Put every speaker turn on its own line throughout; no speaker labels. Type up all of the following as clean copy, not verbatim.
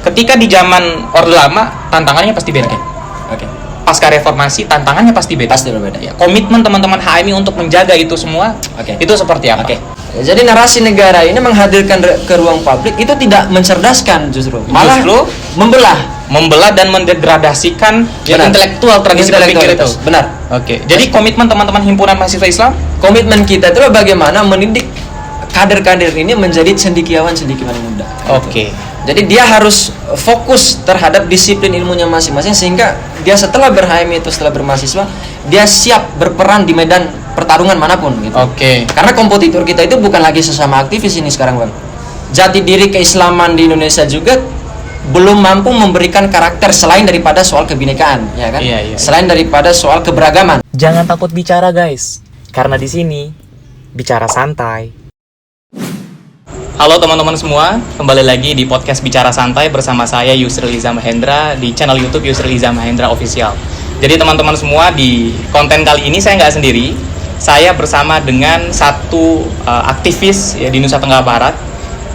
ketika di zaman Orde Lama tantangannya pasti beda.
Oke.
Pasca reformasi tantangannya pasti beda.
Pasti berbeda.
Ya, komitmen teman-teman HMI untuk menjaga itu semua, itu seperti apa?
Oke. Jadi narasi negara ini menghadirkan ke ruang publik itu tidak mencerdaskan justru, malah membelah
dan mendegradasikan intelektual tradisi berpikir itu.
Benar.
Oke. Jadi komitmen teman-teman himpunan mahasiswa Islam,
komitmen kita itu bagaimana mendidik kader-kader ini menjadi cendekiawan muda.
Oke.
Jadi dia harus fokus terhadap disiplin ilmunya masing-masing sehingga dia setelah berHMI itu setelah bermahasiswa dia siap berperan di medan pertarungan manapun gitu.
Oke.
Karena kompetitor kita itu bukan lagi sesama aktivis ini sekarang, Bang. Jati diri keislaman di Indonesia juga belum mampu memberikan karakter selain daripada soal kebinekaan, ya kan?
Iya.
Selain daripada soal keberagaman.
Jangan takut bicara, guys. Karena di sini bicara santai.
Halo teman-teman semua, kembali lagi di podcast Bicara Santai bersama saya Yusril Iza Mahendra di channel YouTube Yusril Iza Mahendra Official. Jadi teman-teman semua, di konten kali ini saya nggak sendiri, saya bersama dengan satu aktivis ya di Nusa Tenggara Barat.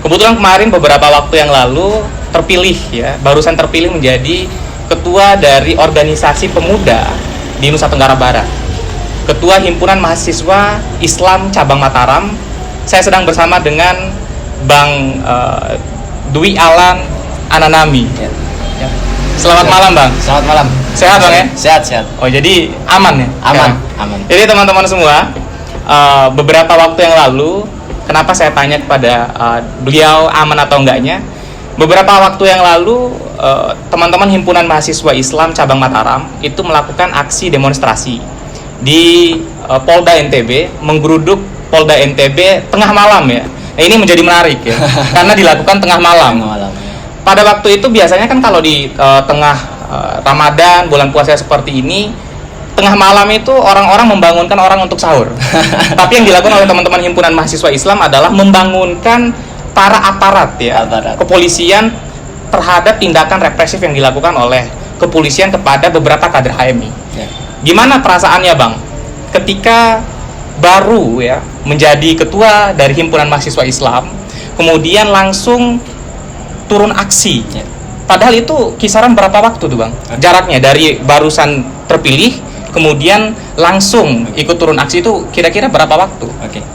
Kebetulan kemarin beberapa waktu yang lalu barusan terpilih menjadi ketua dari organisasi pemuda di Nusa Tenggara Barat, ketua Himpunan Mahasiswa Islam Cabang Mataram. Saya sedang bersama dengan Bang Dwi Alan Ananami.
Ya.
Selamat malam, Bang.
Selamat malam.
Sehat, Bang ya?
Sehat.
Oh, jadi aman ya?
Aman.
Jadi teman-teman semua, beberapa waktu yang lalu, kenapa saya tanya kepada beliau aman atau enggaknya? Beberapa waktu yang lalu, teman-teman Himpunan Mahasiswa Islam Cabang Mataram itu melakukan aksi demonstrasi di Polda NTB, menggeruduk Polda NTB tengah malam ya. Nah, ini menjadi menarik ya, karena dilakukan tengah malam. Pada waktu itu biasanya kan kalau di tengah Ramadan, bulan puasa seperti ini, tengah malam itu orang-orang membangunkan orang untuk sahur. Tapi yang dilakukan oleh teman-teman Himpunan Mahasiswa Islam adalah membangunkan para aparat kepolisian terhadap tindakan represif yang dilakukan oleh kepolisian kepada beberapa kader HMI.
Ya.
Gimana perasaannya, Bang, ketika baru ya menjadi ketua dari Himpunan Mahasiswa Islam, kemudian langsung turun aksi?
Ya.
Padahal itu kisaran berapa waktu tuh, Bang? Jaraknya dari barusan terpilih kemudian langsung ikut turun aksi itu kira-kira berapa waktu?
Oke.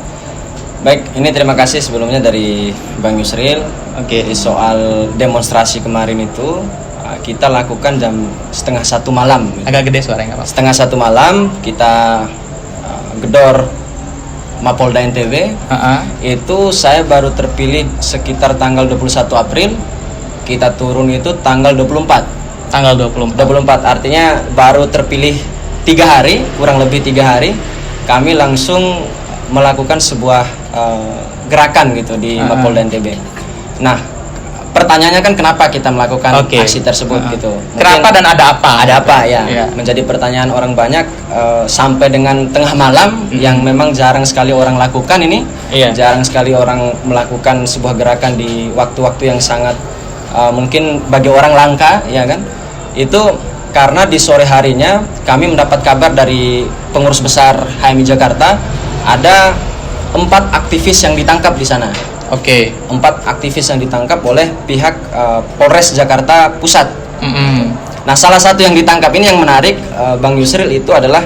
Baik, ini terima kasih sebelumnya dari Bang Yusril. Oke, di soal demonstrasi kemarin itu kita lakukan jam 12:30 malam.
Agak gede suaranya, nggak apa-apa.
12:30 malam kita gedor Mapolda NTB. Itu saya baru terpilih sekitar tanggal 21 April. Kita turun itu tanggal 24.
Tanggal 24.
Artinya baru terpilih 3 hari, kurang lebih 3 hari. Kami langsung melakukan sebuah gerakan gitu di Mapolda NTB. Nah, pertanyaannya kan kenapa kita melakukan aksi tersebut gitu? Mungkin
kenapa dan ada apa?
Ada apa ya? Menjadi pertanyaan orang banyak sampai dengan tengah malam yang memang jarang sekali orang lakukan ini. Jarang sekali orang melakukan sebuah gerakan di waktu-waktu yang sangat mungkin bagi orang langka, ya kan? Itu karena di sore harinya kami mendapat kabar dari pengurus besar HMI Jakarta ada 4 aktivis yang ditangkap di sana. 4 aktivis yang ditangkap oleh pihak Polres Jakarta Pusat. Nah, salah satu yang ditangkap ini yang menarik, Bang Yusril, itu adalah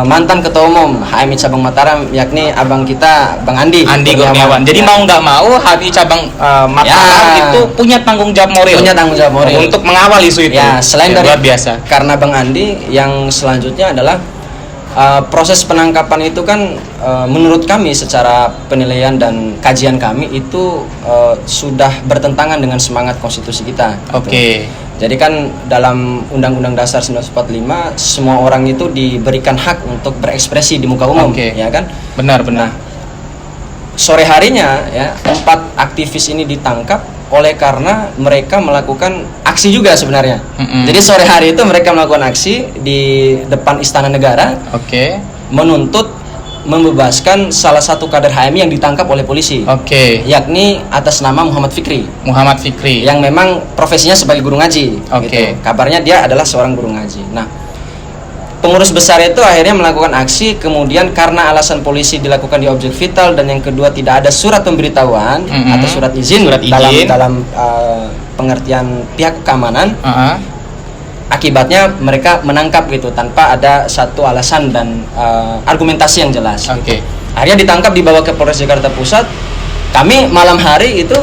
mantan ketua umum HMI Cabang Mataram, yakni abang kita Bang Andi Kurniawan.
Jadi mau nggak mau HMI Cabang Mataram itu punya tanggung jawab moral. Untuk mengawal isu itu.
Ya, selain dari
luar biasa.
Karena Bang Andi, yang selanjutnya adalah proses penangkapan itu kan menurut kami secara penilaian dan kajian kami itu sudah bertentangan dengan semangat konstitusi kita. Jadi kan dalam Undang-Undang Dasar 1945 semua orang itu diberikan hak untuk berekspresi di muka umum, ya kan?
Benar.
Nah, sore harinya ya 4 aktivis ini ditangkap oleh karena mereka melakukan aksi juga sebenarnya. Jadi sore hari itu mereka melakukan aksi di depan Istana Negara. Menuntut membebaskan salah satu kader HMI yang ditangkap oleh polisi. Yakni atas nama Muhammad Fikri. Yang memang profesinya sebagai guru ngaji. Gitu. Kabarnya dia adalah seorang guru ngaji. Nah, pengurus besar itu akhirnya melakukan aksi, kemudian karena alasan polisi dilakukan di objek vital dan yang kedua tidak ada surat pemberitahuan atau surat izin dalam pengertian pihak keamanan.
Uh-huh.
Akibatnya mereka menangkap gitu tanpa ada satu alasan dan argumentasi yang jelas.
Oke.
Akhirnya ditangkap, dibawa ke Polres Jakarta Pusat. Kami malam hari itu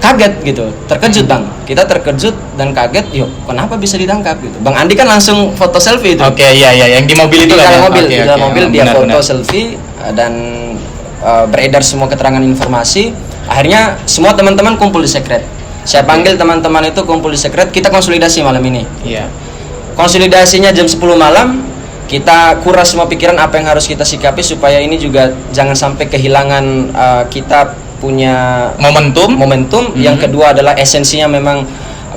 kaget gitu, terkejut Bang. Kita terkejut dan kaget, yuk kenapa bisa ditangkap gitu. Bang Andi kan langsung foto selfie itu.
Oke, iya yang di mobil itu
di
kan.
dalam mobil,
Oke,
di dalam mobil dia
benar,
foto
benar.
selfie dan beredar semua keterangan informasi. Akhirnya semua teman-teman kumpul di sekret. Saya panggil teman-teman itu kumpul di sekret, kita konsolidasi malam ini.
Iya.
Konsolidasinya jam 10 malam, kita kuras semua pikiran apa yang harus kita sikapi supaya ini juga jangan sampai kehilangan kita punya momentum. Yang kedua adalah esensinya memang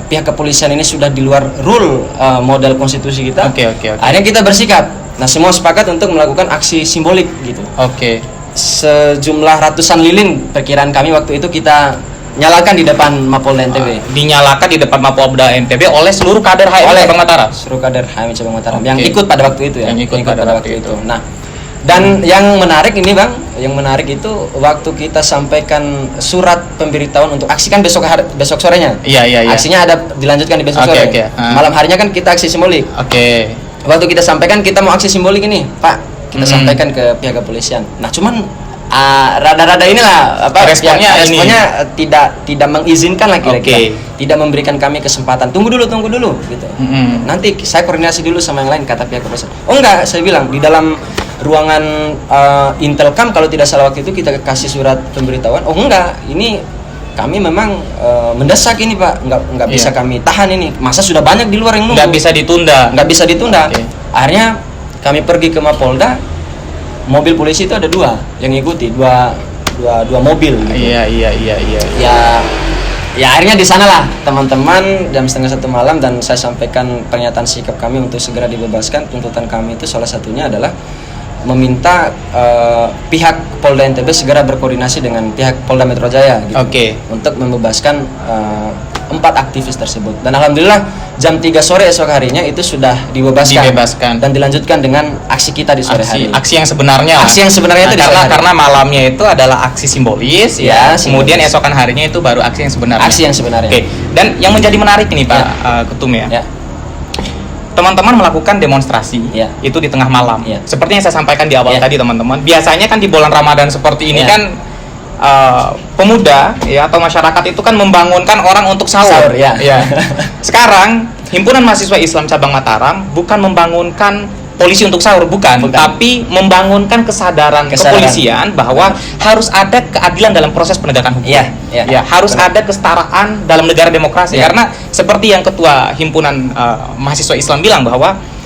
pihak kepolisian ini sudah di luar rule model konstitusi kita.
Oke.
Akhirnya kita bersikap. Nah, semua sepakat untuk melakukan aksi simbolik gitu.
Oke.
Sejumlah ratusan lilin perkiraan kami waktu itu kita nyalakan di depan Mapolda NTB.
Dinyalakan di depan Mapolda NTB oleh seluruh kader HMI Cabang Mataram.
Seluruh kader HMI Cabang Mataram
Oke.
yang ikut pada waktu itu ya.
Yang ikut pada waktu itu.
Nah, dan yang menarik ini Bang, yang menarik itu waktu kita sampaikan surat pemberitahuan untuk aksi kan besok sorenya.
Iya.
Aksinya ada dilanjutkan di besok
Oke,
sore.
oke.
Malam harinya kan kita aksi simbolik.
Oke.
Waktu kita sampaikan kita mau aksi simbolik ini, Pak, kita sampaikan ke pihak kepolisian. Nah, cuman rada-rada inilah apa
responnya
tidak mengizinkan lah kira-kira.
Oke.
Tidak memberikan kami kesempatan. Tunggu dulu gitu. Nanti saya koordinasi dulu sama yang lain, kata pihak kepolisian. Oh enggak, saya bilang di dalam ruangan Intelcam kalau tidak salah waktu itu kita kasih surat pemberitahuan. Oh enggak, ini kami memang mendesak ini Pak, nggak bisa kami tahan ini. Masa sudah banyak di luar yang nunggu. Nggak bisa ditunda.
Okay.
Akhirnya kami pergi ke Mapolda. Mobil polisi itu ada dua yang ngikuti, dua mobil gitu.
Iya.
Ya akhirnya di sanalah teman-teman jam 1:30 malam dan saya sampaikan pernyataan sikap kami untuk segera dibebaskan. Tuntutan kami itu salah satunya adalah meminta pihak Polda NTB segera berkoordinasi dengan pihak Polda Metro Jaya gitu, untuk membebaskan 4 aktivis tersebut. Dan alhamdulillah jam 3 sore esok harinya itu sudah dibebaskan dan dilanjutkan dengan aksi kita di sore hari.
Aksi yang sebenarnya.
Itu
karena malamnya itu adalah aksi simbolis ya. Kemudian esokan harinya itu baru aksi yang sebenarnya. Oke. Dan yang menjadi menarik ini Pak Ketum ya. Teman-teman melakukan demonstrasi itu di tengah malam. Seperti yang saya sampaikan di awal tadi teman-teman. Biasanya kan di bulan Ramadan seperti ini kan pemuda ya atau masyarakat itu kan membangunkan orang untuk sahur. Sekarang Himpunan Mahasiswa Islam Cabang Mataram bukan membangunkan polisi untuk sahur, bukan. Tapi membangunkan kesadaran kepolisian bahwa harus ada keadilan dalam proses penegakan hukum. Harus ada kesetaraan dalam negara demokrasi. Karena seperti yang Ketua Himpunan Mahasiswa Islam bilang bahwa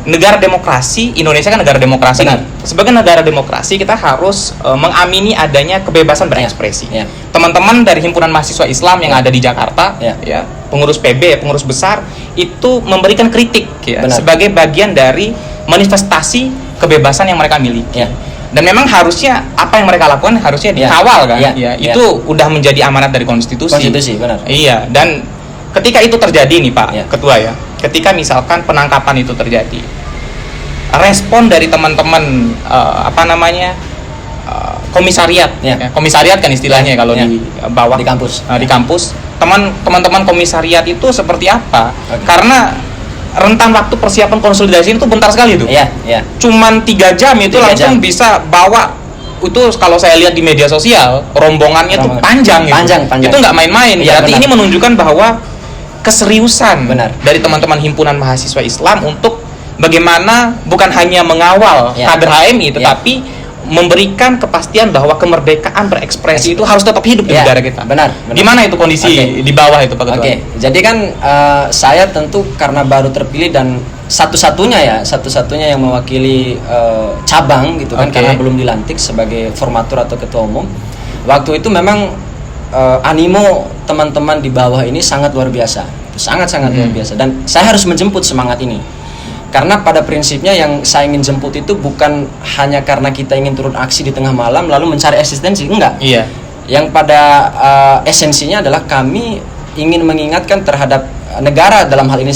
negara demokrasi, Indonesia kan negara demokrasi. Sebagai negara demokrasi kita harus mengamini adanya kebebasan berekspresi. Teman-teman dari Himpunan Mahasiswa Islam yang ada di Jakarta, pengurus PB, pengurus besar itu memberikan kritik sebagai bagian dari manifestasi kebebasan yang mereka miliki. Dan memang harusnya apa yang mereka lakukan harusnya dikawal kan. Itu udah menjadi amanat dari konstitusi.
Benar.
Iya, dan ketika itu terjadi nih Pak Ketua ya. Ketika misalkan penangkapan itu terjadi, respon dari teman-teman komisariat, komisariat kan istilahnya kalau di bawah
di
kampus, teman-teman komisariat itu seperti apa? Karena rentan waktu persiapan konsolidasi itu bentar sekali tuh. Cuman 3 jam itu langsung bisa bawa itu. Kalau saya lihat di media sosial rombongannya tuh panjang. Itu nggak main-main. Berarti ini menunjukkan bahwa keseriusan dari teman-teman Himpunan Mahasiswa Islam untuk bagaimana bukan hanya mengawal kader HMI tetapi memberikan kepastian bahwa kemerdekaan berekspresi itu harus tetap hidup di negara kita. Benar. Gimana itu kondisi di bawah itu Pak Ketua?
Jadi kan saya tentu karena baru terpilih dan satu-satunya yang mewakili cabang gitu kan, karena belum dilantik sebagai formatur atau ketua umum. Waktu itu memang animo teman-teman di bawah ini sangat luar biasa, sangat luar biasa, dan saya harus menjemput semangat ini karena pada prinsipnya yang saya ingin jemput itu bukan hanya karena kita ingin turun aksi di tengah malam lalu mencari eksistensi, enggak. Yang pada esensinya adalah kami ingin mengingatkan terhadap negara, dalam hal ini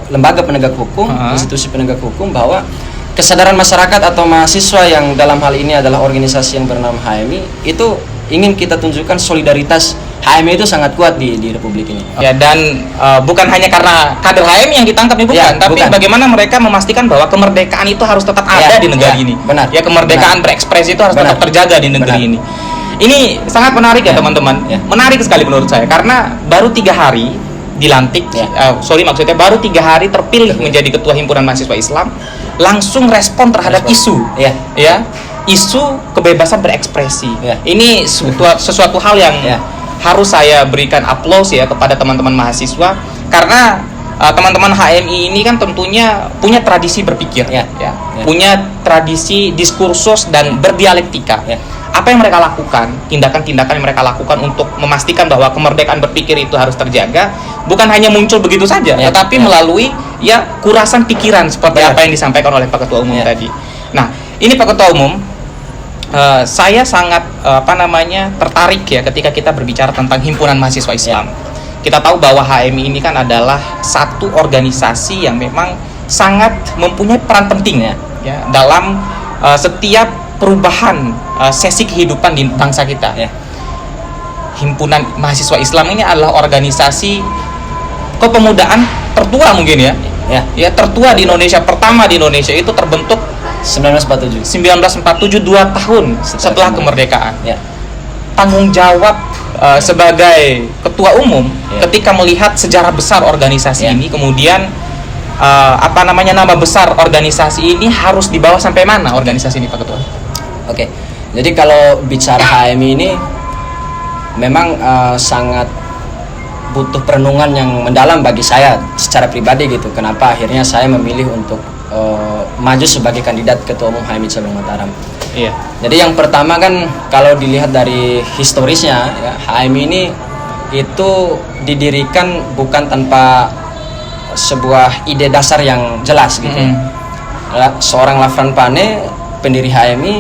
lembaga penegak hukum, institusi penegak hukum, bahwa kesadaran masyarakat atau mahasiswa yang dalam hal ini adalah organisasi yang bernama HMI itu ingin kita tunjukkan solidaritas HMI itu sangat kuat di Republik ini.
Ya, dan bukan hanya karena kader HMI yang ditangkap nih, bukan, tapi
bukan.
Bagaimana mereka memastikan bahwa kemerdekaan itu harus tetap ada di negara ini.
Benar.
Ya, kemerdekaan berekspresi itu harus tetap terjaga di negeri ini. Ini sangat menarik ya teman-teman. Menarik sekali menurut saya karena baru 3 hari dilantik, maksudnya baru 3 hari terpilih menjadi ketua himpunan mahasiswa Islam, langsung respon terhadap isu, isu kebebasan berekspresi. Ini sesuatu hal yang harus saya berikan aplaus ya kepada teman-teman mahasiswa karena teman-teman HMI ini kan tentunya punya tradisi berpikir, punya tradisi diskursus dan berdialektika. Apa yang mereka lakukan, tindakan-tindakan yang mereka lakukan untuk memastikan bahwa kemerdekaan berpikir itu harus terjaga, bukan hanya muncul begitu saja, tetapi melalui kurasan pikiran seperti apa yang disampaikan oleh Pak Ketua Umum tadi. Nah, ini Pak Ketua Umum, saya sangat tertarik ya ketika kita berbicara tentang himpunan mahasiswa Islam. Kita tahu bahwa HMI ini kan adalah satu organisasi yang memang sangat mempunyai peran penting ya dalam setiap perubahan sesi kehidupan di bangsa kita. Himpunan mahasiswa Islam ini adalah organisasi kepemudaan tertua mungkin ya tertua di Indonesia, pertama di Indonesia, itu terbentuk 1947 2 tahun setelah kemerdekaan. Tanggung jawab sebagai ketua umum ketika melihat sejarah besar organisasi ini, kemudian nama besar organisasi ini harus dibawa sampai mana organisasi ini, Pak Ketua?
Oke. Jadi kalau bicara HMI ini memang sangat butuh perenungan yang mendalam bagi saya secara pribadi gitu. Kenapa akhirnya saya memilih untuk maju sebagai kandidat ketua umum HMI Cabang Mataram. Jadi yang pertama kan kalau dilihat dari historisnya HMI ini itu didirikan bukan tanpa sebuah ide dasar yang jelas gitu. Seorang Lafran Pane, pendiri HMI,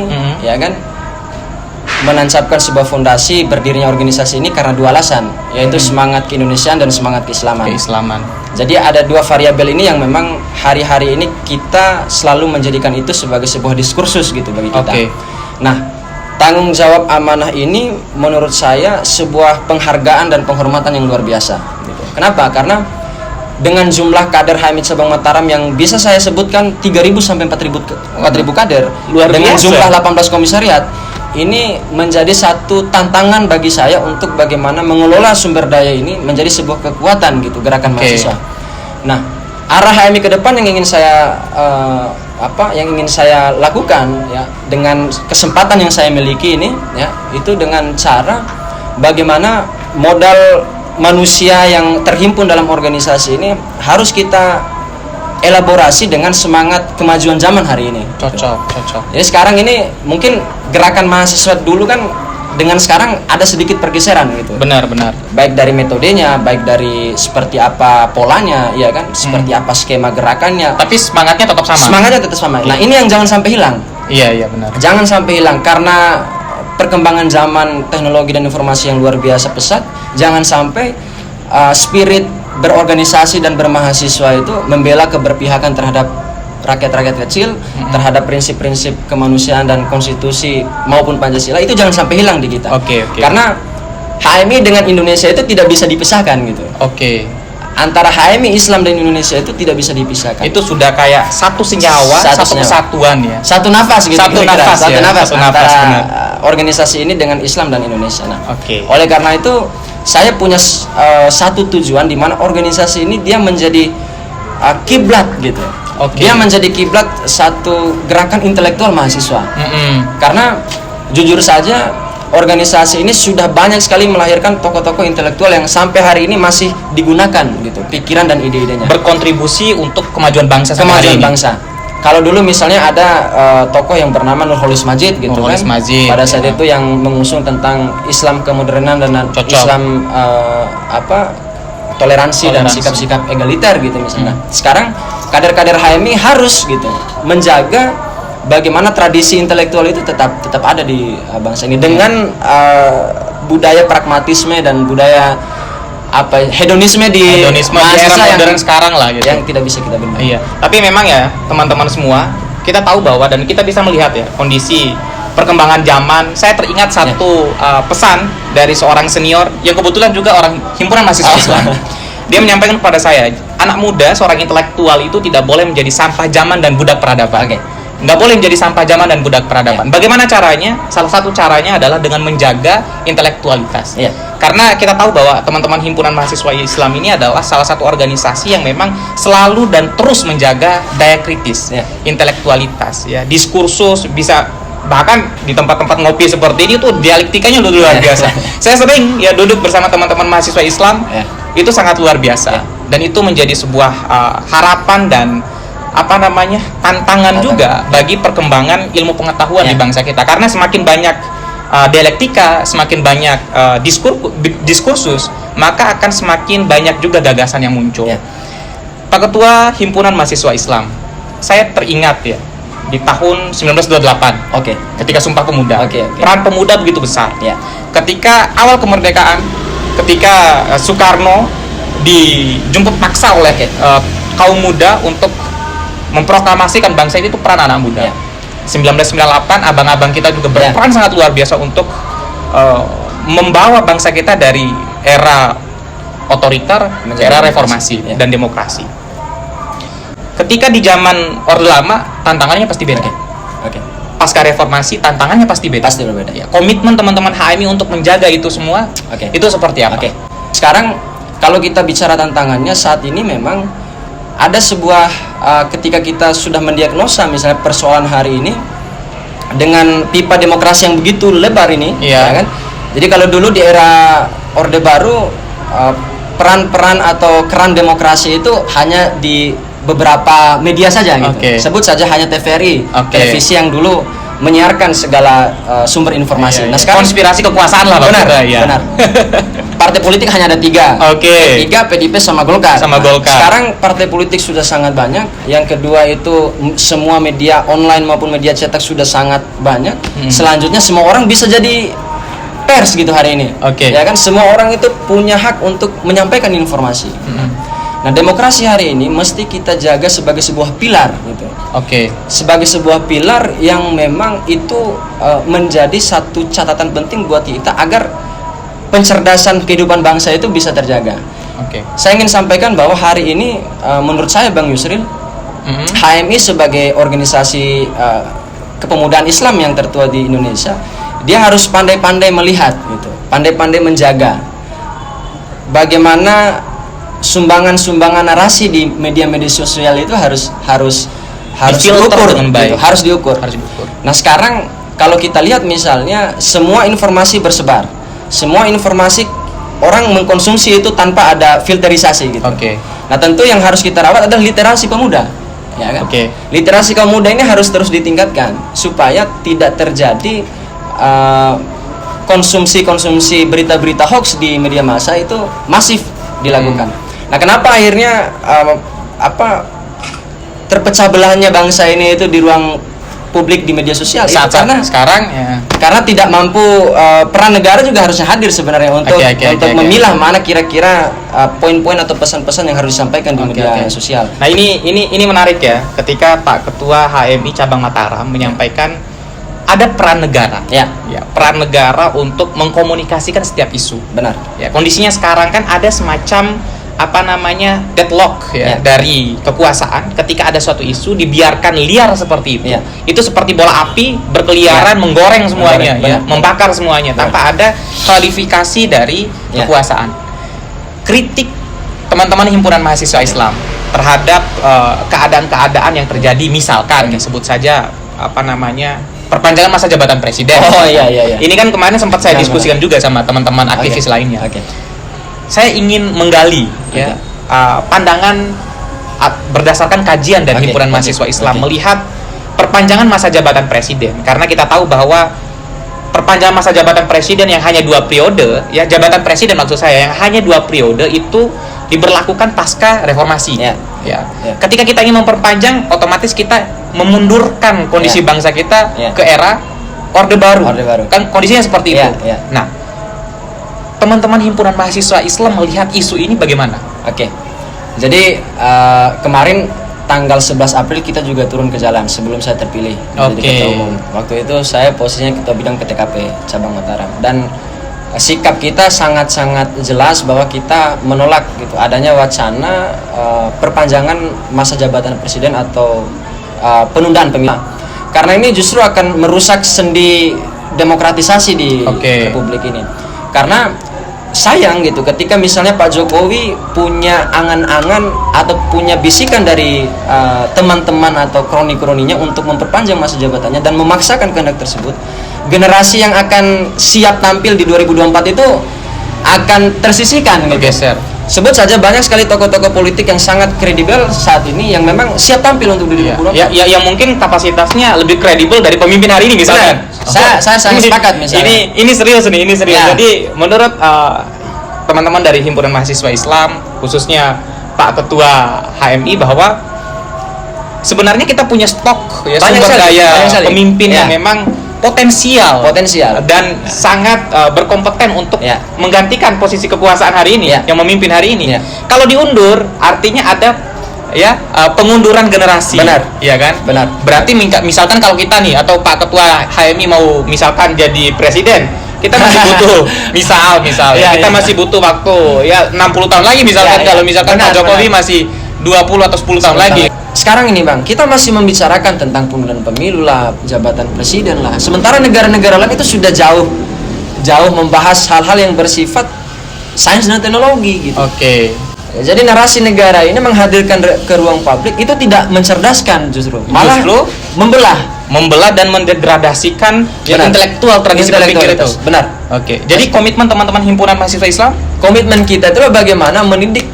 menancapkan sebuah fondasi berdirinya organisasi ini karena 2 alasan, yaitu semangat keindonesiaan dan semangat keislaman. Jadi ada 2 variabel ini yang memang hari-hari ini kita selalu menjadikan itu sebagai sebuah diskursus gitu bagi kita. Nah, tanggung jawab amanah ini menurut saya sebuah penghargaan dan penghormatan yang luar biasa gitu. Kenapa? Karena dengan jumlah kader HMI Cabang Mataram yang bisa saya sebutkan 3.000 sampai 4.000 kader, dengan jumlah 18 komisariat, ini menjadi satu tantangan bagi saya untuk bagaimana mengelola sumber daya ini menjadi sebuah kekuatan gitu, gerakan mahasiswa. Nah, arah HMI ke depan yang ingin saya lakukan dengan kesempatan yang saya miliki ini itu dengan cara bagaimana modal manusia yang terhimpun dalam organisasi ini harus kita elaborasi dengan semangat kemajuan zaman hari ini.
Cocok.
Jadi sekarang ini mungkin gerakan mahasiswa dulu kan dengan sekarang ada sedikit pergeseran gitu.
Benar.
Baik dari metodenya, baik dari seperti apa polanya, seperti apa skema gerakannya.
Tapi semangatnya tetap sama.
Nah, ini yang jangan sampai hilang.
Iya, benar.
Jangan sampai hilang karena perkembangan zaman teknologi dan informasi yang luar biasa pesat. Jangan sampai spirit berorganisasi dan bermahasiswa itu membela keberpihakan terhadap rakyat-rakyat kecil, terhadap prinsip-prinsip kemanusiaan dan konstitusi maupun Pancasila, itu jangan sampai hilang di kita. Karena HMI dengan Indonesia itu tidak bisa dipisahkan gitu. Antara HMI Islam dan Indonesia itu tidak bisa dipisahkan.
Itu sudah kayak satu senyawa, satu kesatuan ya.
Satu nafas gitu.
Satu nafas
antara organisasi ini dengan Islam dan Indonesia. Nah, oleh karena itu saya punya satu tujuan di mana organisasi ini dia menjadi kiblat gitu. Dia menjadi kiblat satu gerakan intelektual mahasiswa. Karena jujur saja organisasi ini sudah banyak sekali melahirkan tokoh-tokoh intelektual yang sampai hari ini masih digunakan gitu, pikiran dan ide-idenya.
Berkontribusi untuk kemajuan bangsa.
Kalau dulu misalnya ada tokoh yang bernama Nurholis Majid gitu pada saat itu yang mengusung tentang Islam kemodernan dan Islam toleransi dan sikap-sikap egaliter gitu misalnya. Sekarang kader-kader HMI harus gitu menjaga bagaimana tradisi intelektual itu tetap ada di bangsa ini dengan budaya pragmatisme dan budaya hedonisme di
era modern sekarang lah gitu.
Yang tidak bisa kita bendung.
Tapi memang ya teman-teman semua, kita tahu bahwa dan kita bisa melihat ya kondisi perkembangan zaman. Saya teringat satu pesan dari seorang senior yang kebetulan juga orang himpunan mahasiswa Islam. Dia menyampaikan kepada saya, anak muda, seorang intelektual itu tidak boleh menjadi sampah zaman dan budak peradaban. Nggak boleh menjadi sampah zaman dan budak peradaban. Bagaimana caranya? Salah satu caranya adalah dengan menjaga intelektualitas. Karena kita tahu bahwa teman-teman himpunan mahasiswa Islam ini adalah salah satu organisasi yang memang selalu dan terus menjaga daya kritis, intelektualitas, diskursus, bisa bahkan di tempat-tempat ngopi seperti ini tuh dialektikanya luar biasa. Saya sering duduk bersama teman-teman mahasiswa Islam, itu sangat luar biasa, dan itu menjadi sebuah harapan dan tantangan juga bagi perkembangan ilmu pengetahuan di bangsa kita, karena semakin banyak dialektika, semakin banyak diskursus, maka akan semakin banyak juga gagasan yang muncul. Pak Ketua Himpunan Mahasiswa Islam, saya teringat di tahun 1928, ketika Sumpah Pemuda, peran pemuda begitu besar. Ketika awal kemerdekaan, ketika Soekarno dijemput paksa oleh kaum muda untuk memproklamasikan bangsa ini, itu peran anak muda. 1998, abang-abang kita juga berperan sangat luar biasa untuk membawa bangsa kita dari era otoriter ke era reformasi dan demokrasi. Ketika di zaman Orde Lama, tantangannya pasti beda. Pasca reformasi, tantangannya pasti beda. Pasti berbeda. Komitmen teman-teman HMI untuk menjaga itu semua, itu seperti apa?
Sekarang kalau kita bicara tantangannya saat ini, memang ada sebuah ketika kita sudah mendiagnosa misalnya persoalan hari ini dengan pipa demokrasi yang begitu lebar ini, kan? Jadi kalau dulu di era Orde Baru, peran-peran atau keran demokrasi itu hanya di beberapa media saja gitu. Sebut saja hanya TVRI, televisi yang dulu menyiarkan segala sumber informasi. Nah, sekarang
konspirasi kekuasaan lah,
benar. Partai politik hanya ada 3. P3, PDIP sama Golkar. Sekarang partai politik sudah sangat banyak. Yang kedua itu semua media online maupun media cetak sudah sangat banyak. Selanjutnya semua orang bisa jadi pers gitu hari ini. Ya kan, semua orang itu punya hak untuk menyampaikan informasi. Nah, demokrasi hari ini mesti kita jaga sebagai sebuah pilar gitu. Sebagai sebuah pilar yang memang itu menjadi satu catatan penting buat kita agar pencerdasan kehidupan bangsa itu bisa terjaga. Saya ingin sampaikan bahwa hari ini menurut saya Bang Yusril, HMI sebagai organisasi kepemudaan Islam yang tertua di Indonesia, dia harus pandai-pandai melihat gitu, pandai-pandai menjaga bagaimana sumbangan-sumbangan narasi di media-media sosial itu harus diukur dengan baik, harus diukur. Nah, sekarang kalau kita lihat misalnya semua informasi bersebar, semua informasi orang mengkonsumsi itu tanpa ada filterisasi gitu. Nah, tentu yang harus kita rawat adalah literasi pemuda, ya kan? Literasi kaum muda ini harus terus ditingkatkan supaya tidak terjadi konsumsi berita-berita hoax di media massa itu masif dilakukan. Nah, kenapa akhirnya terpecah belahnya bangsa ini itu di ruang publik di media sosial? Karena tidak mampu, peran negara juga harusnya hadir sebenarnya untuk memilah mana kira-kira poin-poin atau pesan-pesan yang harus disampaikan di media sosial.
Nah, ini menarik ya, ketika Pak Ketua HMI Cabang Mataram menyampaikan ada peran negara, peran negara untuk mengkomunikasikan setiap isu.
Benar.
Kondisinya sekarang kan ada semacam deadlock dari kekuasaan. Ketika ada suatu isu dibiarkan liar seperti itu, itu seperti bola api berkeliaran, menggoreng semuanya, membakar semuanya tanpa ada klarifikasi dari kekuasaan. Kritik teman-teman himpunan mahasiswa Islam terhadap keadaan-keadaan yang terjadi, misalkan sebut saja perpanjangan masa jabatan presiden. Ini kan kemarin sempat saya diskusikan juga sama teman-teman aktivis lainnya. Saya ingin menggali pandangan berdasarkan kajian dari himpunan mahasiswa Islam melihat perpanjangan masa jabatan presiden, karena kita tahu bahwa perpanjangan masa jabatan presiden yang hanya 2 periode, jabatan presiden maksud saya yang hanya 2 periode itu diberlakukan pasca reformasi. Ketika kita ingin memperpanjang, otomatis kita memundurkan kondisi bangsa kita ke era Orde Baru. Kan kondisinya seperti itu. Nah, teman-teman himpunan mahasiswa Islam melihat isu ini bagaimana?
Jadi kemarin tanggal 11 April kita juga turun ke jalan sebelum saya terpilih menjadi ketua umum. Waktu itu saya posisinya ketua bidang PTKP cabang Mataram, dan sikap kita sangat-sangat jelas bahwa kita menolak gitu adanya wacana perpanjangan masa jabatan presiden atau penundaan pemilu. Karena ini justru akan merusak sendi demokratisasi di republik ini. Karena sayang gitu ketika misalnya Pak Jokowi punya angan-angan atau punya bisikan dari teman-teman atau kroni-kroninya untuk memperpanjang masa jabatannya dan memaksakan kehendak tersebut, generasi yang akan siap tampil di 2024 itu akan tersisihkan gitu. Sebut saja banyak sekali tokoh-tokoh politik yang sangat kredibel saat ini yang memang siap tampil untuk 2024.
Yang mungkin kapasitasnya lebih kredibel dari pemimpin hari ini misalkan.
Saya sepakat misalnya.
Ini serius nih, ini serius. Jadi menurut teman-teman dari Himpunan Mahasiswa Islam, khususnya Pak Ketua HMI, bahwa sebenarnya kita punya stok ya sumber daya pemimpin yang memang potensial dan sangat berkompeten untuk menggantikan posisi kekuasaan hari ini yang memimpin hari ini. Kalau diundur artinya ada pengunduran generasi.
Benar.
Iya kan?
Benar.
Berarti misalkan kalau kita nih atau Pak Ketua HMI mau misalkan jadi presiden, kita masih butuh kita masih butuh waktu 60 tahun lagi misalkan kalau misalkan Pak Jokowi masih 20 atau 10 tahun lagi.
Sekarang ini Bang, kita masih membicarakan tentang penundaan pemilu lah, jabatan presiden lah. Sementara negara-negara lain itu sudah jauh membahas hal-hal yang bersifat sains dan teknologi gitu. Jadi narasi negara ini menghadirkan ke ruang publik itu tidak mencerdaskan, justru malah membelah dan mendegradasikan intelektual tradisi berpikir itu.
Benar. Jadi komitmen teman-teman Himpunan Mahasiswa Islam,
komitmen kita itu bagaimana mendidik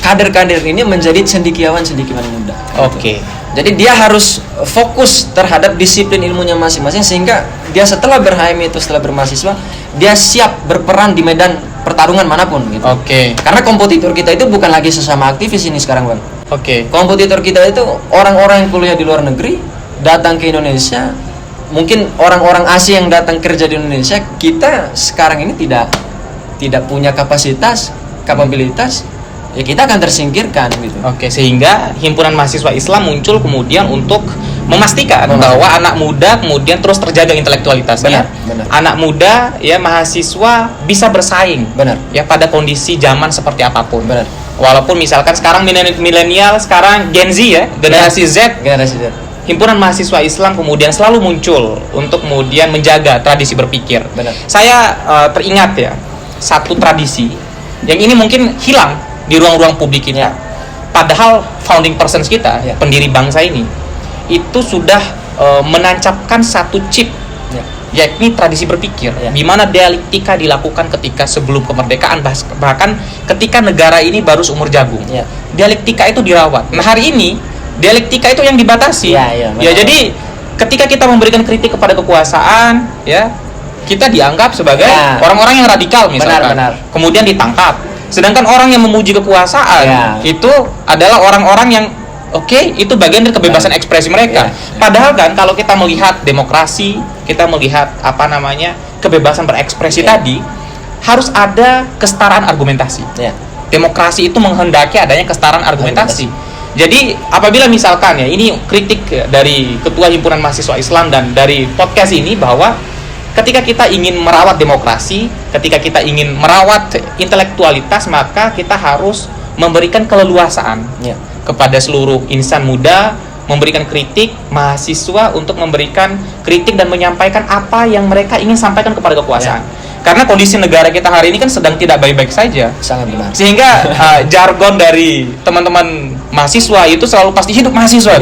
kader-kader ini menjadi cendekiawan muda. Jadi dia harus fokus terhadap disiplin ilmunya masing-masing sehingga dia setelah berHMI itu, setelah bermahasiswa, dia siap berperan di medan pertarungan manapun gitu. Karena kompetitor kita itu bukan lagi sesama aktivis ini sekarang, Bang. Kompetitor kita itu orang-orang yang kuliah di luar negeri datang ke Indonesia. Mungkin orang-orang asing yang datang kerja di Indonesia, kita sekarang ini tidak punya kapabilitas, ya kita akan tersingkirkan gitu.
Sehingga Himpunan Mahasiswa Islam muncul kemudian untuk memastikan bahwa anak muda kemudian terus terjaga intelektualitasnya.
Benar.
Anak muda mahasiswa bisa bersaing. Pada kondisi zaman seperti apapun. Walaupun misalkan sekarang milenial, sekarang Gen Z generasi Z. Himpunan Mahasiswa Islam kemudian selalu muncul untuk kemudian menjaga tradisi berpikir. Saya teringat satu tradisi yang ini mungkin hilang di ruang-ruang publik kita. Padahal founding persons kita, pendiri bangsa ini, itu sudah menancapkan satu chip, yakni tradisi berpikir, di mana dialektika dilakukan ketika sebelum kemerdekaan, bahkan ketika negara ini baru seumur jagung. Dialektika itu dirawat. Nah hari ini dialektika itu yang dibatasi. Jadi ketika kita memberikan kritik kepada kekuasaan, kita dianggap sebagai orang-orang yang radikal misalkan. Kemudian ditangkap. Sedangkan orang yang memuji kekuasaan itu adalah orang-orang yang itu bagian dari kebebasan ekspresi mereka. Padahal kan kalau kita melihat demokrasi, kita melihat kebebasan berekspresi tadi, harus ada kesetaraan argumentasi. Demokrasi itu menghendaki adanya kesetaraan argumentasi. Jadi apabila misalkan ini kritik dari Ketua Himpunan Mahasiswa Islam dan dari podcast ini, bahwa ketika kita ingin merawat demokrasi, ketika kita ingin merawat intelektualitas, maka kita harus memberikan keleluasaan kepada seluruh insan muda, memberikan kritik, mahasiswa untuk memberikan kritik dan menyampaikan apa yang mereka ingin sampaikan kepada kekuasaan. Karena kondisi negara kita hari ini kan sedang tidak baik-baik saja.
Sangat benar.
Sehingga jargon dari teman-teman mahasiswa itu selalu pasti hidup mahasiswa,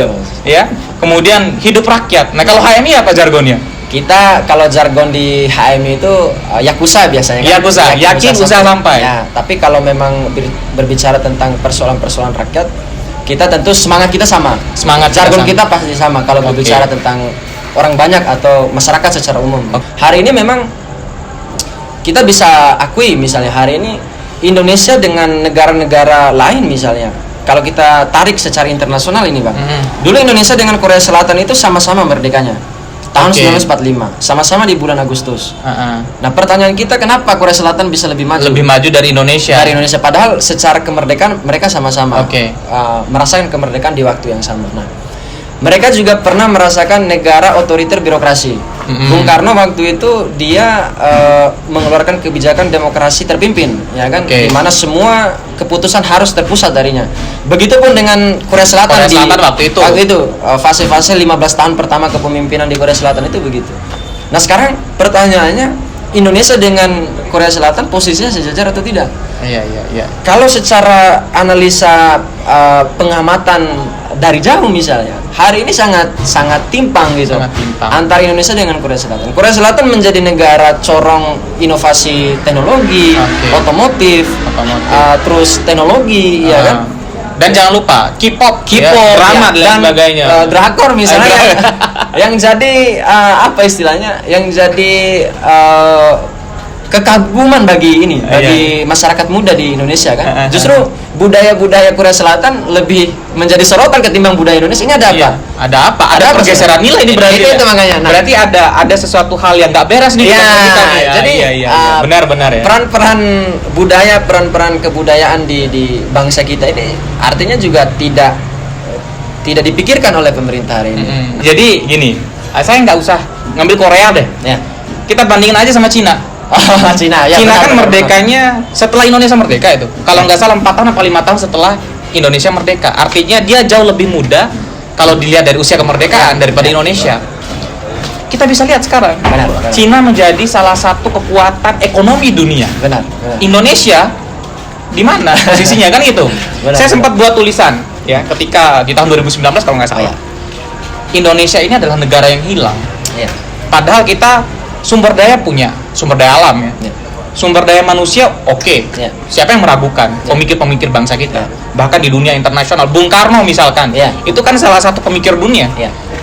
kemudian hidup rakyat. Nah kalau HMI apa jargonnya?
Kita kalau jargon di HMI itu yakuza biasanya kan?
Yakin usaha sampai.
Tapi kalau memang berbicara tentang persoalan-persoalan rakyat, kita tentu semangat kita sama. Jargon kita pasti sama kalau berbicara tentang orang banyak atau masyarakat secara umum. Hari ini memang kita bisa akui misalnya hari ini Indonesia dengan negara-negara lain misalnya. Kalau kita tarik secara internasional ini, Bang. Dulu Indonesia dengan Korea Selatan itu sama-sama merdekanya. tahun 1945, sama-sama di bulan Agustus. Nah, pertanyaan kita, kenapa Korea Selatan bisa lebih maju?
Lebih maju dari Indonesia.
Dari Indonesia, padahal secara kemerdekaan mereka sama-sama merasakan kemerdekaan di waktu yang sama. Nah, mereka juga pernah merasakan negara otoriter birokrasi. Bung Karno waktu itu dia mengeluarkan kebijakan demokrasi terpimpin, ya kan, di mana semua keputusan harus terpusat darinya. Begitupun dengan Korea Selatan,
waktu itu
fase-fase 15 tahun pertama kepemimpinan di Korea Selatan itu begitu. Nah, sekarang pertanyaannya, Indonesia dengan Korea Selatan posisinya sejajar atau tidak?
Iya.
Kalau secara analisa pengamatan dari jauh misalnya, hari ini sangat timpang gitu. Antara Indonesia dengan Korea Selatan. Korea Selatan menjadi negara corong inovasi teknologi, otomotif. Terus teknologi, ya kan?
Dan jangan lupa K-pop,
drama
dan sebagainya.
Drakor misalnya, yang jadi apa istilahnya? Yang jadi kekaguman bagi masyarakat muda di Indonesia kan. Justru budaya-budaya Korea Selatan lebih menjadi sorotan ketimbang budaya Indonesia. Ini ada apa?
Ada pergeseran nilai ini berarti.
Itu makanya. Nah,
berarti ada sesuatu hal yang nggak beres nih.
Jadi
benar ya.
Peran-peran budaya, peran-peran kebudayaan di bangsa kita ini artinya juga tidak dipikirkan oleh pemerintah hari ini.
Jadi gini, saya nggak usah ngambil Korea deh. Kita bandingin aja sama Cina.
Cina
kan merdekanya setelah Indonesia merdeka itu. Kalau nggak salah 4 tahun atau 5 tahun setelah Indonesia merdeka. Artinya dia jauh lebih muda kalau dilihat dari usia kemerdekaan daripada Indonesia. Kita bisa lihat sekarang, Cina menjadi salah satu kekuatan ekonomi dunia.
Benar.
Indonesia di mana posisinya kan gitu. Saya sempat buat tulisan ya ketika di tahun 2019 kalau nggak salah. Indonesia ini adalah negara yang hilang. Padahal kita sumber daya punya, sumber daya alam ya. Sumber daya manusia siapa yang meragukan pemikir-pemikir bangsa kita? Bahkan di dunia internasional, Bung Karno misalkan, itu kan salah satu pemikir dunia.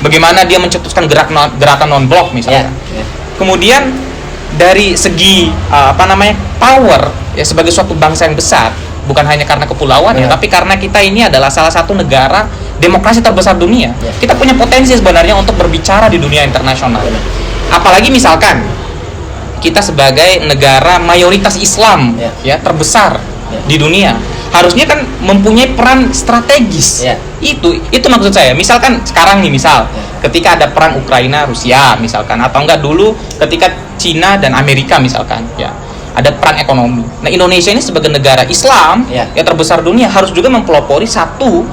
Bagaimana dia mencetuskan gerakan non-blok misalkan. Kemudian dari segi power ya, sebagai suatu bangsa yang besar, bukan hanya karena kepulauan tapi karena kita ini adalah salah satu negara demokrasi terbesar dunia. Kita punya potensi sebenarnya untuk berbicara di dunia internasional. Apalagi misalkan kita sebagai negara mayoritas Islam ya terbesar di dunia, harusnya kan mempunyai peran strategis. Itu maksud saya. Misalkan sekarang nih, ketika ada perang Ukraina Rusia misalkan, atau enggak dulu ketika Cina dan Amerika misalkan, ya ada perang ekonomi. Nah, Indonesia ini sebagai negara Islam ya terbesar dunia harus juga mempelopori satu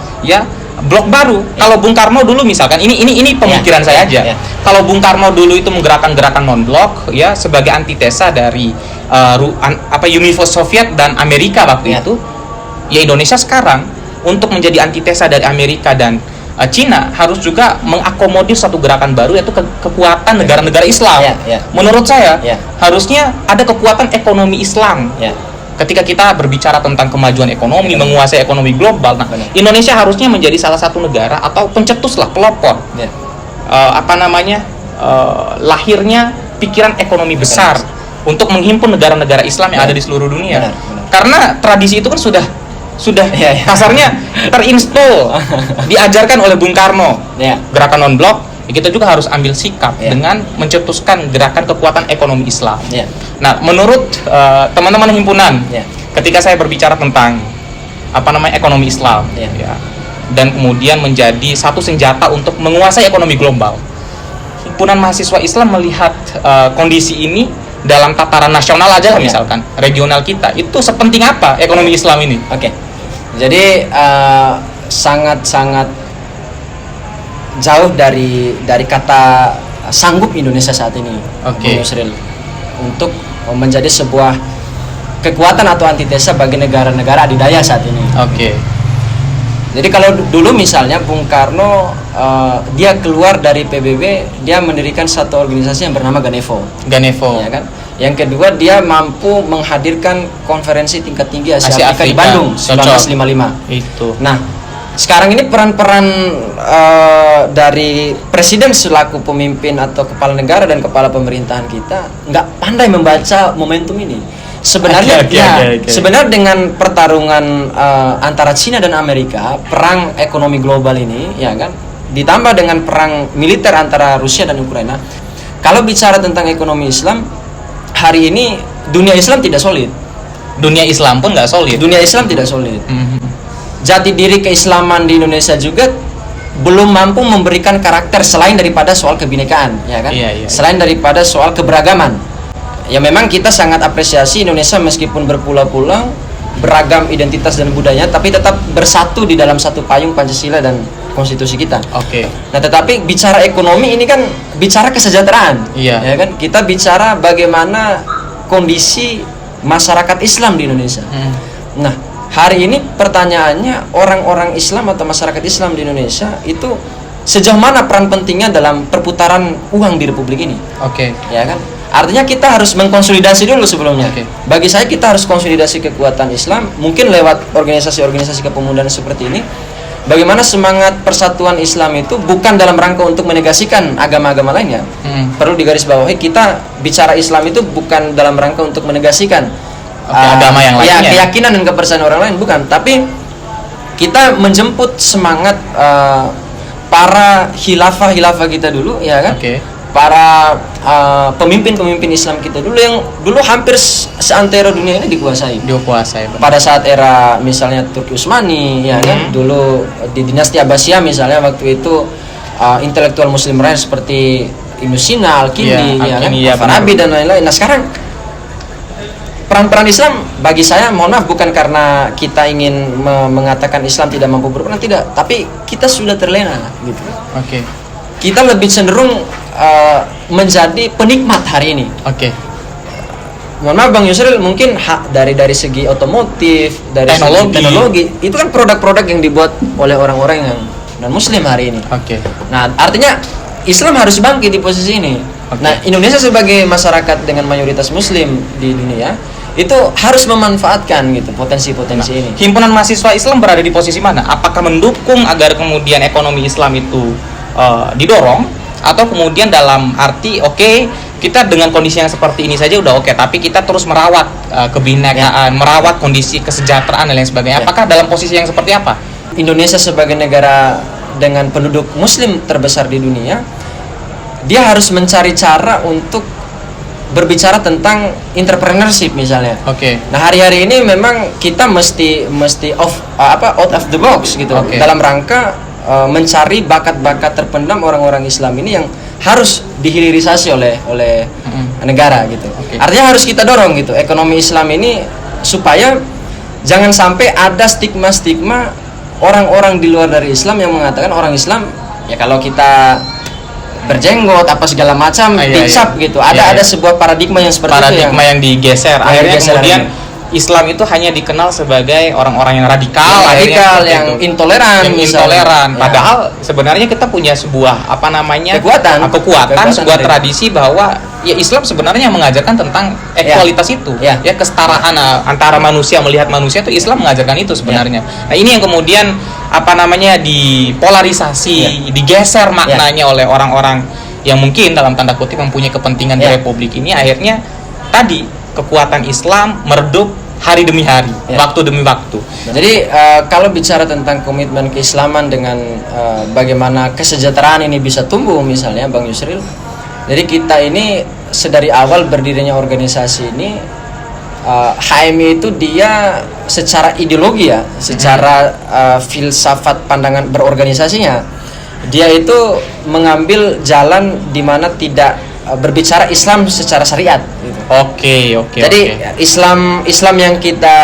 blok baru. Kalau Bung Karno dulu misalkan, ini pemikiran saya aja. Kalau Bung Karno dulu itu menggerakkan gerakan non-blok ya sebagai antitesa dari Uni Soviet dan Amerika waktu itu, ya Indonesia sekarang untuk menjadi antitesa dari Amerika dan Cina harus juga mengakomodir satu gerakan baru, yaitu kekuatan negara-negara Islam. Menurut saya harusnya ada kekuatan ekonomi Islam. Ketika kita berbicara tentang kemajuan ekonomi, menguasai ekonomi global, Indonesia harusnya menjadi salah satu negara atau pencetus pelopor lahirnya pikiran ekonomi besar untuk menghimpun negara-negara Islam yang ada di seluruh dunia. Karena tradisi itu kan sudah kasarnya terinstall, diajarkan oleh Bung Karno. Gerakan non-blok, kita juga harus ambil sikap dengan mencetuskan gerakan kekuatan ekonomi Islam. Nah, menurut teman-teman himpunan, ketika saya berbicara tentang ekonomi Islam, dan kemudian menjadi satu senjata untuk menguasai ekonomi global, himpunan mahasiswa Islam melihat kondisi ini dalam tataran nasional aja, misalkan regional kita, itu sepenting apa ekonomi Islam ini?
Jadi sangat jauh dari kata sanggup Indonesia saat ini, Bung Yusril, untuk menjadi sebuah kekuatan atau antitesa bagi negara-negara adidaya saat ini. Jadi kalau dulu misalnya Bung Karno dia keluar dari PBB, dia mendirikan satu organisasi yang bernama Ganevo. Ya kan? Yang kedua, dia mampu menghadirkan konferensi tingkat tinggi Asia Afrika di Bandung 1955.
Itu.
Nah, sekarang ini peran-peran dari presiden selaku pemimpin atau kepala negara dan kepala pemerintahan kita nggak pandai membaca momentum ini. Sebenarnya sebenarnya dengan pertarungan antara Cina dan Amerika, perang ekonomi global ini, ya kan, ditambah dengan perang militer antara Rusia dan Ukraina. Kalau bicara tentang ekonomi Islam, hari ini dunia Islam tidak solid.
Dunia Islam pun nggak solid.
Dunia Islam tidak solid. Jati diri keislaman di Indonesia juga belum mampu memberikan karakter selain daripada soal kebinekaan, ya kan?
Iya.
Selain daripada soal keberagaman. Ya memang kita sangat apresiasi Indonesia meskipun berpulau-pulau, beragam identitas dan budaya, tapi tetap bersatu di dalam satu payung Pancasila dan konstitusi kita.
Oke.
Nah, tetapi bicara ekonomi ini kan bicara kesejahteraan.
Iya.
Ya kan? Kita bicara bagaimana kondisi masyarakat Islam di Indonesia. Nah, hari ini pertanyaannya, orang-orang Islam atau masyarakat Islam di Indonesia itu sejauh mana peran pentingnya dalam perputaran uang di Republik ini?
Oke.
Ya kan? Artinya kita harus mengkonsolidasi dulu sebelumnya.
Oke.
Bagi saya kita harus konsolidasi kekuatan Islam, mungkin lewat organisasi-organisasi kepemudaan seperti ini. Bagaimana semangat persatuan Islam itu bukan dalam rangka untuk menegasikan agama-agama lainnya. Perlu digarisbawahi, kita bicara Islam itu bukan dalam rangka untuk menegasikan
agama yang lainnya.
Keyakinan dan kepercayaan orang lain, bukan. Tapi kita menjemput semangat para khilafah kita dulu, ya kan?
Oke.
Para pemimpin-pemimpin Islam kita dulu yang dulu hampir seantero dunia ini dikuasai. Pada saat era misalnya Turki Utsmani, ya kan, dulu di dinasti Abbasiyah misalnya, waktu itu intelektual Muslim lain seperti Ibnu Sina, Al-Kindi, Farabi dan lain-lain. Nah, sekarang peran-peran Islam bagi saya, mohon maaf, bukan karena kita ingin mengatakan Islam tidak mampu berperan, tidak, tapi kita sudah terlena gitu.
Oke.
Kita lebih cenderung menjadi penikmat hari ini.
Oke.
Mohon maaf Bang Yusril, mungkin dari segi otomotif, dari teknologi, itu kan produk-produk yang dibuat oleh orang-orang yang non Muslim hari ini.
Oke.
Nah, artinya Islam harus bangkit di posisi ini.
Oke.
Nah, Indonesia sebagai masyarakat dengan mayoritas Muslim di dunia itu harus memanfaatkan gitu potensi-potensi ini.
Himpunan mahasiswa Islam berada di posisi mana? Apakah mendukung agar kemudian ekonomi Islam itu didorong, atau kemudian dalam arti kita dengan kondisi yang seperti ini saja udah oke, tapi kita terus merawat kebinekaan, merawat kondisi kesejahteraan dan lain sebagainya. Apakah dalam posisi yang seperti apa?
Indonesia sebagai negara dengan penduduk Muslim terbesar di dunia, dia harus mencari cara untuk berbicara tentang entrepreneurship misalnya.
Oke.
Nah, hari-hari ini memang kita mesti out of the box gitu. Dalam rangka mencari bakat-bakat terpendam orang-orang Islam ini yang harus dihilirisasi oleh negara gitu. Artinya harus kita dorong gitu ekonomi Islam ini, supaya jangan sampai ada stigma-stigma orang-orang di luar dari Islam yang mengatakan orang Islam ya kalau kita berjenggot apa segala macam dicap gitu. Ada sebuah paradigma yang seperti itu
yang digeser. Akhirnya kemudian Islam itu hanya dikenal sebagai orang-orang yang radikal,
yang intoleran.
Padahal sebenarnya kita punya sebuah kekuatan, sebuah tradisi bahwa ya Islam sebenarnya mengajarkan tentang ekualitas itu, kesetaraan antara manusia, melihat manusia itu Islam mengajarkan itu sebenarnya. Nah, ini yang kemudian dipolarisasi, digeser maknanya oleh orang-orang yang mungkin dalam tanda kutip mempunyai kepentingan di Republik ini. Akhirnya tadi kekuatan Islam meredup hari demi hari, waktu demi waktu.
Jadi kalau bicara tentang komitmen keislaman dengan bagaimana kesejahteraan ini bisa tumbuh misalnya Bang Yusril, jadi kita ini sedari awal berdirinya organisasi ini, HMI itu dia secara ideologi secara filsafat pandangan berorganisasinya, dia itu mengambil jalan di mana tidak berbicara Islam secara syariat gitu. Jadi Islam yang kita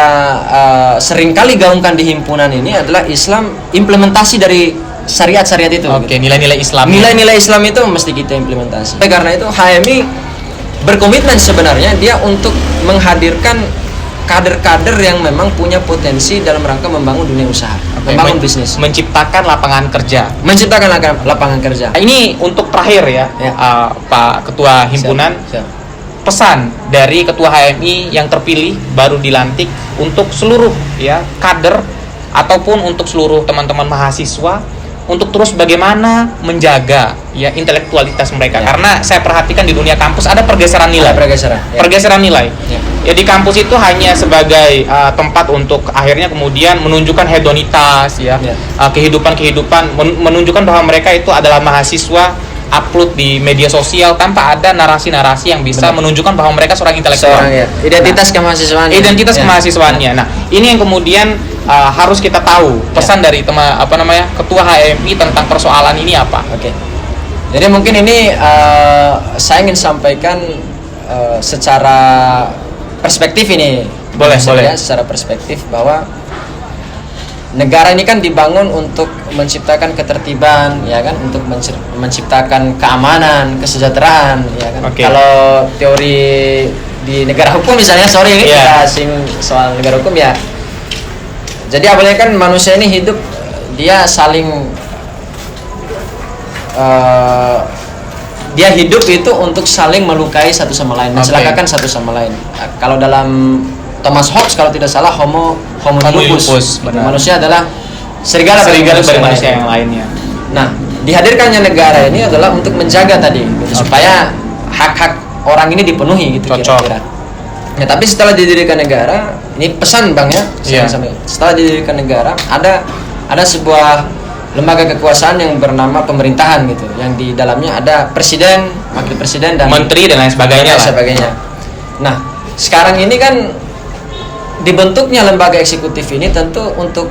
seringkali gaungkan di himpunan ini adalah Islam implementasi dari syariat-syariat itu.
Nilai-nilai Islam.
Nilai-nilai Islam itu mesti kita implementasi. Karena itu HMI berkomitmen sebenarnya dia untuk menghadirkan kader-kader yang memang punya potensi dalam rangka membangun dunia usaha, membangun bisnis,
menciptakan lapangan kerja.
Ini
untuk terakhir Pak Ketua Himpunan, pesan dari Ketua HMI yang terpilih baru dilantik untuk seluruh kader ataupun untuk seluruh teman-teman mahasiswa untuk terus bagaimana menjaga ya intelektualitas mereka. Karena saya perhatikan di dunia kampus ada pergeseran nilai. Pergeseran nilai. Ya di kampus itu hanya sebagai tempat untuk akhirnya kemudian menunjukkan hedonitas ya. Kehidupan menunjukkan bahwa mereka itu adalah mahasiswa, upload di media sosial tanpa ada narasi-narasi yang bisa menunjukkan bahwa mereka seorang intelektual.
Identitas kemahasiswaannya.
Identitas kemahasiswaannya. Nah, ini yang kemudian harus kita tahu pesan dari ketua HMI tentang persoalan ini apa.
Oke. Jadi mungkin ini saya ingin sampaikan secara perspektif ini.
Boleh.
Ya, secara perspektif bahwa negara ini kan dibangun untuk menciptakan ketertiban, ya kan, untuk menciptakan keamanan, kesejahteraan, ya kan. Kalau teori di negara hukum misalnya, kita singgung soal negara hukum ya. Jadi awalnya kan manusia ini hidup, dia saling dia hidup itu untuk saling melukai satu sama lain, mencelakakan satu sama lain. Kalau dalam Thomas Hobbes kalau tidak salah homo lupus. Manusia adalah serigala dari manusia yang lainnya. Nah, dihadirkannya negara ini adalah untuk menjaga tadi supaya hak-hak orang ini dipenuhi gitu kira-kira. Ya, tapi setelah didirikan negara, ini pesan Bang ya, setelah didirikan negara ada sebuah lembaga kekuasaan yang bernama pemerintahan gitu, yang di dalamnya ada presiden, wakil presiden dan
menteri dan lain sebagainya.
Nah, sekarang ini kan dibentuknya lembaga eksekutif ini tentu untuk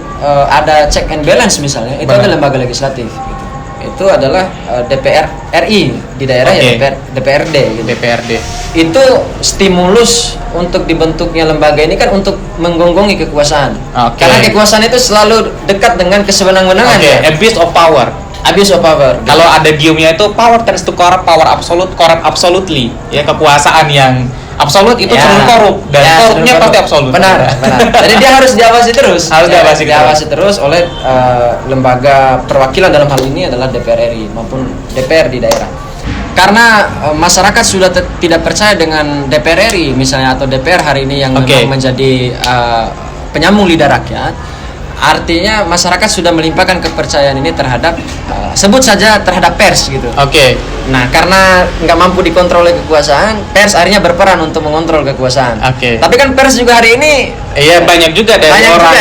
ada check and balance misalnya, itu ada lembaga legislatif gitu. Itu adalah DPR RI di daerah ya DPRD gitu.
DPRD.
Itu stimulus untuk dibentuknya lembaga ini kan untuk menggonggongi kekuasaan. Karena kekuasaan itu selalu dekat dengan kesewenang-wenangan ya.
Abuse of power. Kalau ada giumnya itu power tends to corrupt, power absolute corrupt absolutely. Ya, kekuasaan yang absolut itu selalu korup dan korupnya pasti absolut.
Benar. Jadi dia harus diawasi terus. Diawasi terus oleh lembaga perwakilan, dalam hal ini adalah DPR RI maupun DPR di daerah. Karena masyarakat sudah tidak percaya dengan DPR RI misalnya atau DPR hari ini yang memang menjadi penyambung lidah rakyat. Artinya masyarakat sudah melimpahkan kepercayaan ini terhadap sebut saja terhadap pers gitu. Nah, karena nggak mampu dikontrol oleh kekuasaan, pers akhirnya berperan untuk mengontrol kekuasaan. Tapi kan pers juga hari ini
banyak juga dari orang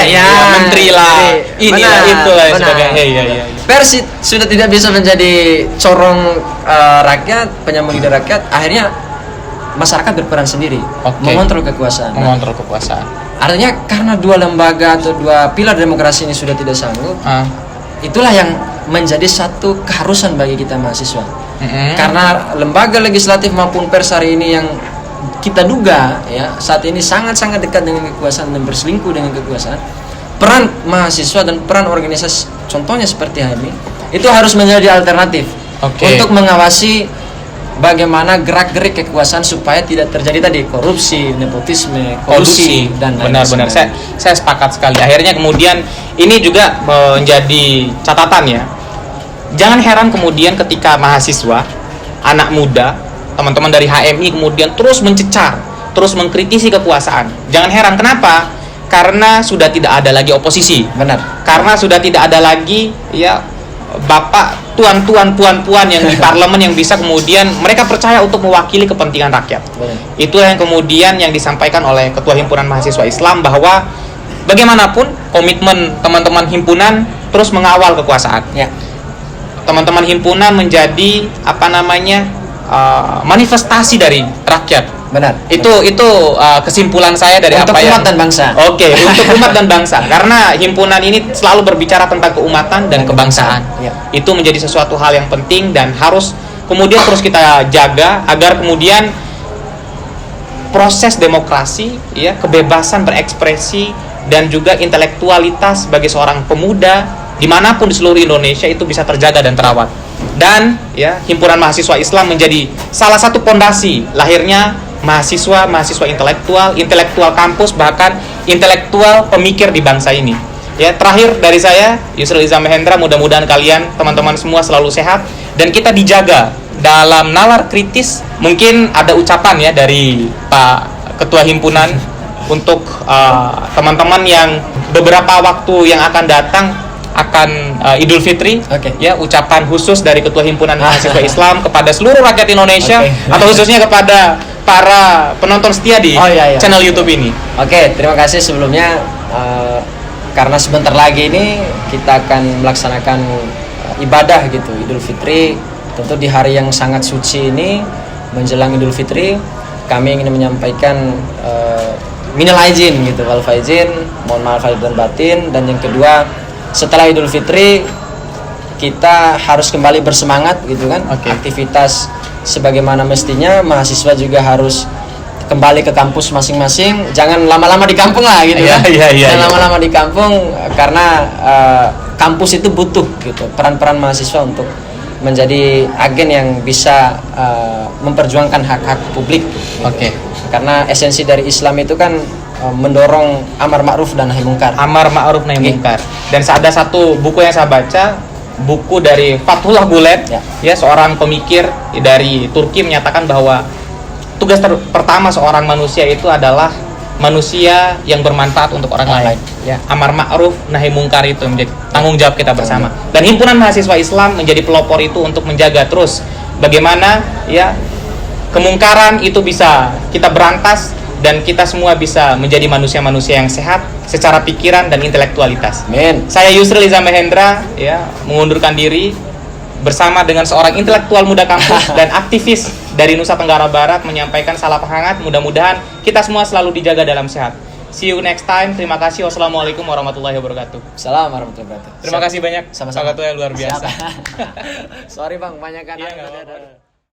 menteri lah, inilah itulah sebagainya.
Pers sudah tidak bisa menjadi corong rakyat, penyambung lidah rakyat. Akhirnya masyarakat berperan sendiri mengontrol kekuasaan. Artinya karena dua lembaga atau dua pilar demokrasi ini sudah tidak sanggup, itulah yang menjadi satu keharusan bagi kita mahasiswa. Karena lembaga legislatif maupun pers hari ini yang kita duga ya saat ini sangat-sangat dekat dengan kekuasaan dan berselingkuh dengan kekuasaan, peran mahasiswa dan peran organisasi contohnya seperti HMI itu harus menjadi alternatif untuk mengawasi bagaimana gerak-gerik kekuasaan supaya tidak terjadi tadi korupsi, nepotisme, kolusi dan lain-lain.
Benar-benar saya sepakat sekali. Akhirnya kemudian ini juga menjadi catatan ya. Jangan heran kemudian ketika mahasiswa, anak muda, teman-teman dari HMI kemudian terus mencecar, terus mengkritisi kekuasaan. Jangan heran, kenapa? Karena sudah tidak ada lagi oposisi.
Benar.
Karena sudah tidak ada lagi ya bapak, tuan-tuan, puan-puan yang di parlemen yang bisa kemudian mereka percaya untuk mewakili kepentingan rakyat. Itulah yang kemudian yang disampaikan oleh Ketua Himpunan Mahasiswa Islam bahwa bagaimanapun komitmen teman-teman himpunan terus mengawal kekuasaan. Teman-teman himpunan menjadi manifestasi dari rakyat.
Benar.
Itu kesimpulan saya dari
untuk
apa
umat dan bangsa.
Untuk umat dan bangsa. Karena himpunan ini selalu berbicara tentang keumatan dan kebangsaan. Itu menjadi sesuatu hal yang penting dan harus kemudian terus kita jaga agar kemudian proses demokrasi, ya, kebebasan berekspresi dan juga intelektualitas bagi seorang pemuda dimanapun di seluruh Indonesia itu bisa terjaga dan terawat. Dan ya, Himpunan Mahasiswa Islam menjadi salah satu pondasi lahirnya mahasiswa intelektual kampus, bahkan intelektual pemikir di bangsa ini. Ya, terakhir dari saya, Yusril Iza Mahendra, mudah-mudahan kalian teman-teman semua selalu sehat dan kita dijaga dalam nalar kritis. Mungkin ada ucapan ya dari Pak Ketua Himpunan untuk teman-teman yang beberapa waktu yang akan datang akan Idul Fitri.
Oke.
Ya, ucapan khusus dari Ketua Himpunan Mahasiswa Islam kepada seluruh rakyat Indonesia atau khususnya kepada para penonton setia di channel YouTube ini.
Oke, terima kasih sebelumnya karena sebentar lagi ini kita akan melaksanakan ibadah gitu Idul Fitri. Tentu di hari yang sangat suci ini menjelang Idul Fitri, kami ingin menyampaikan minal aizin gitu, wal faizin, mohon maaf lahir dan batin. Dan yang kedua, setelah Idul Fitri kita harus kembali bersemangat gitu kan. Aktivitas sebagaimana mestinya, mahasiswa juga harus kembali ke kampus masing-masing. Jangan lama-lama di kampung lah gitu kan. Jangan lama-lama di kampung karena kampus itu butuh gitu peran-peran mahasiswa untuk menjadi agen yang bisa memperjuangkan hak-hak publik. Karena esensi dari Islam itu kan mendorong amar ma'ruf dan nahi mungkar.
Amar ma'ruf nahi mungkar. Dan ada satu buku yang saya baca, buku dari Fathullah Gulen, ya seorang pemikir dari Turki, menyatakan bahwa tugas pertama seorang manusia itu adalah manusia yang bermanfaat untuk orang lain. Ya, amar ma'ruf nahi mungkar itu menjadi tanggung jawab kita bersama. Dan Himpunan Mahasiswa Islam menjadi pelopor itu untuk menjaga terus bagaimana ya kemungkaran itu bisa kita berantas dan kita semua bisa menjadi manusia-manusia yang sehat secara pikiran dan intelektualitas.
Amin.
Saya Yusril Iza Mahendra ya mengundurkan diri bersama dengan seorang intelektual muda kampus dan aktivis dari Nusa Tenggara Barat menyampaikan salam hangat. Mudah-mudahan kita semua selalu dijaga dalam sehat. See you next time. Terima kasih. Wassalamualaikum warahmatullahi wabarakatuh.
Assalamualaikum warahmatullahi wabarakatuh.
Terima kasih banyak.
Sama-sama.
Luar biasa.
Sorry Bang, kebanyakan.
Iya, nggak apa-apa.